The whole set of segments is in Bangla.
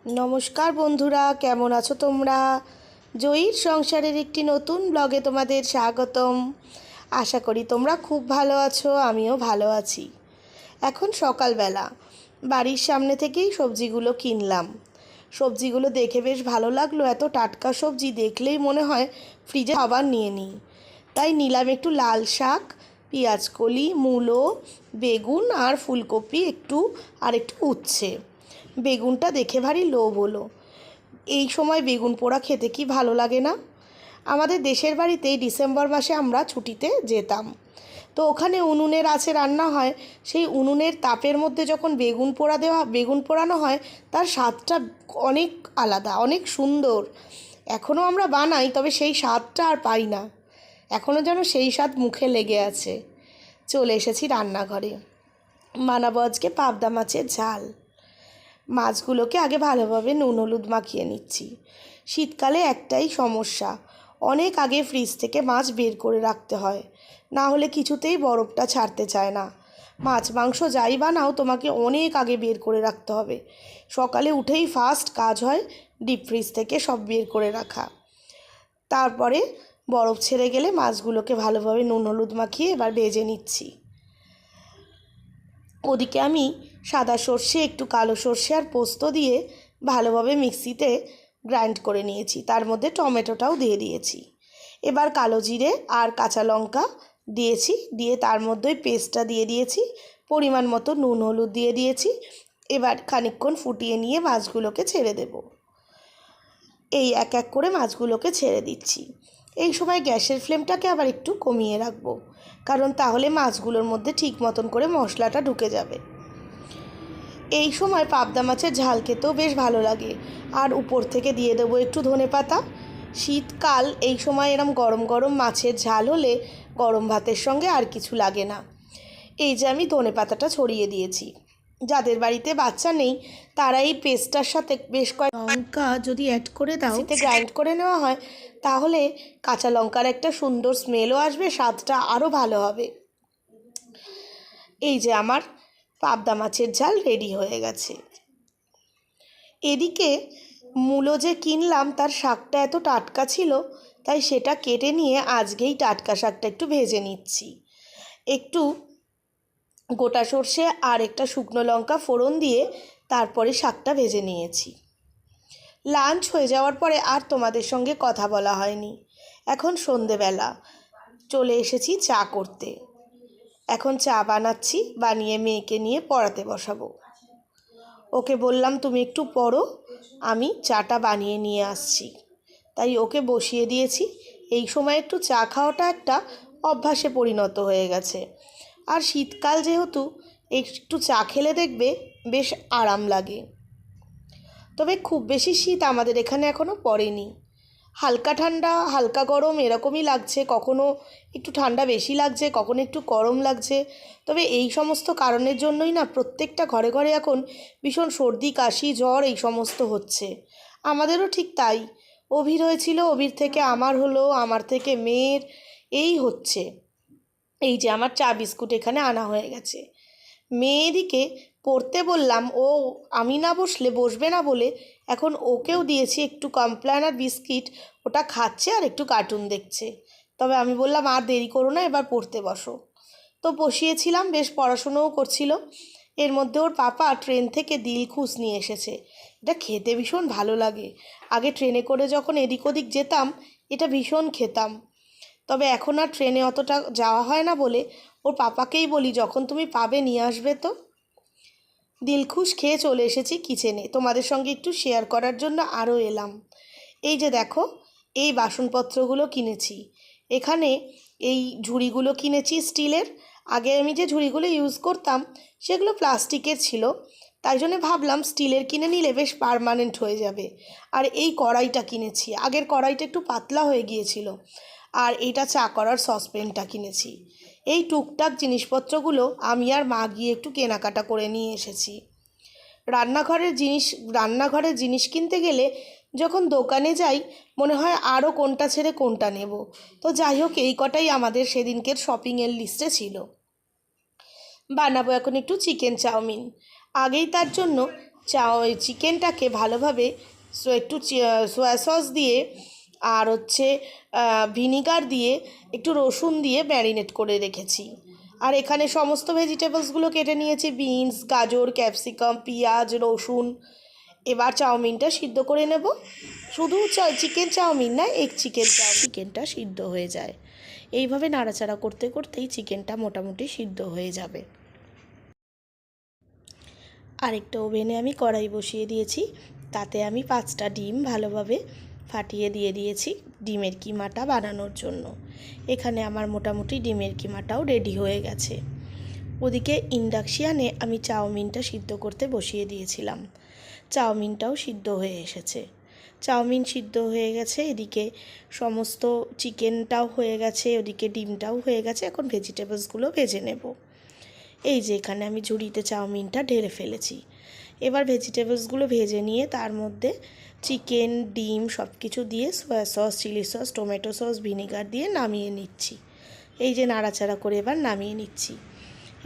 নমস্কার বন্ধুরা, কেমন আছো তোমরা? জয়ীর সংসারের একটি নতুন ব্লগে তোমাদের স্বাগতম। আশা করি তোমরা খুব ভালো আছো, আমিও ভালো আছি। এখন সকালবেলা বাড়ির সামনে থেকেই সবজিগুলো কিনলাম। সবজিগুলো দেখে বেশ ভালো লাগলো, এত টাটকা সবজি দেখলেই মনে হয় ফ্রিজে আবার নিয়ে নিই। তাই নিলাম একটু লাল শাক, পেঁয়াজকলি, মূলো, বেগুন আর ফুলকপি আর একটু উচ্ছে। বেগুনটা দেখে ভারী লোভ হলো। এই সময় বেগুন পোড়া খেতে কি ভালো লাগে না? আমাদের দেশের বাড়িতে ডিসেম্বর মাসে আমরা ছুটিতে যেতাম, তো ওখানে উনুনের আছে রান্না হয়। সেই উনুনের তাপের মধ্যে যখন বেগুন পোড়ানো হয়, তার স্বাদটা অনেক আলাদা, অনেক সুন্দর। এখনও আমরা বানাই, তবে সেই স্বাদটা আর পাই না। এখনও যেন সেই স্বাদ মুখে লেগে আছে। চলে এসেছি রান্নাঘরে। বানাবো আজকে পাবদা মাছের ঝাল। মাছগুলোকে আগে ভালোভাবে নুন হলুদ মাখিয়ে নিচ্ছি। শীতকালে একটাই সমস্যা, অনেক আগে ফ্রিজ থেকে মাছ বের করে রাখতে হয়, না হলে কিছুতেই বরফটা ছাড়তে চায় না। মাছ মাংস যাই বানাও, তোমাকে অনেক আগে বের করে রাখতে হবে। সকালে উঠেই ফার্স্ট কাজ হয় ডিপ ফ্রিজ থেকে সব বের করে রাখা। তারপরে বরফ ছেড়ে গেলে মাছগুলোকে ভালোভাবে নুন হলুদ মাখিয়ে এবার ভেজে নিচ্ছি। ওদিকে আমি সাদা সর্ষে, একটু কালো সর্ষে আর পোস্ত দিয়ে ভালোভাবে মিক্সিতে গ্রাইন্ড করে নিয়েছি। তার মধ্যে টমেটোটাও দিয়ে দিয়েছি। এবার কালো জিরে আর কাঁচা লঙ্কা দিয়েছি, দিয়ে তার মধ্যে পেস্টটা দিয়ে দিয়েছি। পরিমাণ মতো নুন হলুদ দিয়ে দিয়েছি। এবার খানিকক্ষণ ফুটিয়ে নিয়ে মাছগুলোকে ছেড়ে দেব। এই এক এক করে মাছগুলোকে ছেড়ে দিচ্ছি। এই সময় গ্যাসের ফ্লেমটাকে আবার একটু কমিয়ে রাখবো, কারণ তাহলে মাছগুলোর মধ্যে ঠিক মতন করে মশলাটা ঢুকে যাবে। এই সময় পাবদা মাছের ঝাল খেতেও বেশ ভালো লাগে। আর উপর থেকে দিয়ে দেবো একটু ধনেপাতা। শীতকাল, এই সময় এরম গরম গরম মাছের ঝাল হলে গরম ভাতের সঙ্গে আর কিছু লাগে না। এই যে আমি ধনেপাতাটা ছড়িয়ে দিয়েছি। যাদের বাড়িতে বাচ্চা নেই, তারা এই পেস্টটার সাথে বেশ কয়েক লঙ্কা যদি অ্যাড করে দাও, সেটা গ্রাইন্ড করে নেওয়া হয়, তাহলে কাঁচা লঙ্কার একটা সুন্দর স্মেলও আসবে, স্বাদটা আরও ভালো হবে। এই যে আমার পাবদা মাছের ঝাল রেডি হয়ে গেছে। এদিকে মূলো যে কিনলাম, তার শাকটা এত টাটকা ছিল, তাই সেটা কেটে নিয়ে আজকেই টাটকা শাকটা একটু ভেজে নিচ্ছি। একটু গোটা সর্ষে আর একটা শুকনো লঙ্কা ফোড়ন দিয়ে তারপরে শাকটা ভেজে নিয়েছি। লাঞ্চ হয়ে যাওয়ার পরে আর তোমাদের সঙ্গে কথা বলা হয়নি। এখন সন্ধেবেলা, চলে এসেছি চা করতে। এখন চা বানাচ্ছি, বানিয়ে মেয়েকে নিয়ে পড়াতে বসাবো। ওকে বললাম তুমি একটু পড়ো, আমি চাটা বানিয়ে নিয়ে আসছি। তাই ওকে বসিয়ে দিয়েছি। এই সময় একটু চা খাওয়াটা একটা অভ্যাসে পরিণত হয়ে গেছে। আর শীতকাল যেহেতু, একটু চা খেলে দেখবে বেশ আরাম লাগে। তবে খুব বেশি শীত আমাদের এখানে এখনও পড়েনি। হালকা ঠান্ডা, হালকা গরম এরকমই লাগছে। কখনো একটু ঠান্ডা বেশি লাগছে, কখনো একটু গরম লাগছে। তবে এই সমস্ত কারণের জন্যই না প্রত্যেকটা ঘরে ঘরে এখন ভীষণ সর্দি, কাশি, জ্বর এই সমস্ত হচ্ছে। আমাদেরও ঠিক তাই। অভির হয়েছিল, অভির থেকে আমার হলো, আমার থেকে মেয়ের, এই হচ্ছে। এই যে আমার চা বিস্কুট এখানে আনা হয়ে গেছে। মেয়েদিকে পড়তে বললাম, ও আমি না বসলে বসবে না বলে এখন ওকেও দিয়েছি একটু কমপ্লান আর বিস্কিট। ওটা খাচ্ছে আর একটু কার্টুন দেখছে। তবে আমি বললাম আর দেরি করো না, এবার পড়তে বসো। তো বসিয়েছিলাম, বেশ পড়াশুনোও করছিল। এর মধ্যে ওর পাপা ট্রেন থেকে দিলখুশ নিয়ে এসেছে। এটা খেতে ভীষণ ভালো লাগে। আগে ট্রেনে করে যখন এদিক ওদিক যেতাম, এটা ভীষণ খেতাম। তবে এখন আর ট্রেনে অতটা যাওয়া হয় না বলে ওর পাপাকেই বলি, যখন তুমি পাবে নিয়ে আসবে তো। দিলখুশ খেয়ে চলে এসেছি কিচেনে, তোমাদের সঙ্গে একটু শেয়ার করার জন্য আরও এলাম। এই যে দেখো, এই বাসনপত্রগুলো কিনেছি। এখানে এই ঝুড়িগুলো কিনেছি স্টিলের। আগে আমি যে ঝুড়িগুলো ইউজ করতাম সেগুলো প্লাস্টিকের ছিল, তাই জন্য ভাবলাম স্টিলের কিনে নিলে বেশ পার্মানেন্ট হয়ে যাবে। আর এই কড়াইটা কিনেছি, আগের কড়াইটা একটু পাতলা হয়ে গিয়েছিল। আর এইটা চা করার সসপ্যানটা কিনেছি। এই টুকটাক জিনিসপত্রগুলো আমি আর মা গিয়ে একটু কেনাকাটা করে নিয়ে এসেছি। রান্নাঘরের জিনিস কিনতে গেলে যখন দোকানে যাই, মনে হয় আরও কোনটা ছেড়ে কোনটা নেব। তো যাই হোক, এই কটাই আমাদের সেদিনকের শপিংয়ের লিস্টে ছিল। বানাবো এখন একটু চিকেন চাউমিন। আগেই তার জন্য চিকেনটাকে ভালোভাবে একটু সয়া সস দিয়ে আর হচ্ছে ভিনিগার দিয়ে একটু রসুন দিয়ে ম্যারিনেট করে রেখেছি। আর এখানে সমস্ত ভেজিটেবলসগুলো কেটে নিয়েছি, বিনস, গাজর, ক্যাপসিকাম, পেঁয়াজ, রসুন। এবার চাউমিনটা সিদ্ধ করে নেব। শুধু চিকেন চাউমিন না, চিকেনটা সিদ্ধ হয়ে যায়। এইভাবে নাড়াচাড়া করতে করতেই চিকেনটা মোটামুটি সিদ্ধ হয়ে যাবে। আরেকটা ওভেনে আমি কড়াই বসিয়ে দিয়েছি, তাতে আমি 5টা ডিম ভালোভাবে ফাটিয়ে দিয়ে দিয়েছি ডিমের কিমাটা বানানোর জন্য। এখানে আমার মোটামুটি ডিমের কিমাটাও রেডি হয়ে গেছে। ওদিকে ইন্ডাকশানে আমি চাউমিনটা সিদ্ধ করতে বসিয়ে দিয়েছিলাম। চাউমিনটাও সিদ্ধ হয়ে এসেছে। চাউমিন সিদ্ধ হয়ে গেছে, এদিকে সমস্ত চিকেনটাও হয়ে গেছে, ওদিকে ডিমটাও হয়ে গেছে। এখন ভেজিটেবলসগুলো ভেজে নেব। এই যে এখানে আমি ঝুড়িতে চাউমিনটা ঢেলে ফেলেছি। এবার ভেজিটেবলসগুলো ভেজে নিয়ে তার মধ্যে চিকেন, ডিম সব কিছু দিয়ে soya sauce, chilli sauce, tomato sauce, vinegar দিয়ে নামিয়ে নিচ্ছি। এই যে নাড়াচাড়া করে এবার নামিয়ে নিচ্ছি।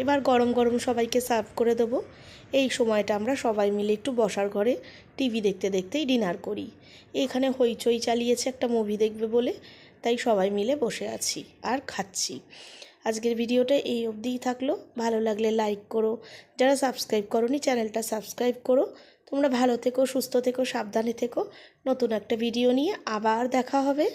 এবার গরম গরম সবাইকে সার্ভ করে দেবো। এই সময়টা আমরা সবাই মিলে একটু বসার ঘরে টিভি দেখতে দেখতেই ডিনার করি। এখানে হইচই চালিয়েছে একটা মুভি দেখবে বলে, তাই সবাই মিলে বসে আছি আর খাচ্ছি। আজকের ভিডিওটা এই অবধিই থাকলো। ভালো লাগলে লাইক করো, যারা সাবস্ক্রাইব করোনি চ্যানেলটা সাবস্ক্রাইব করো। তোমরা ভালো থেকো, সুস্থ থেকো, সাবধানে থেকো। নতুন একটা ভিডিও নিয়ে আবার দেখা হবে।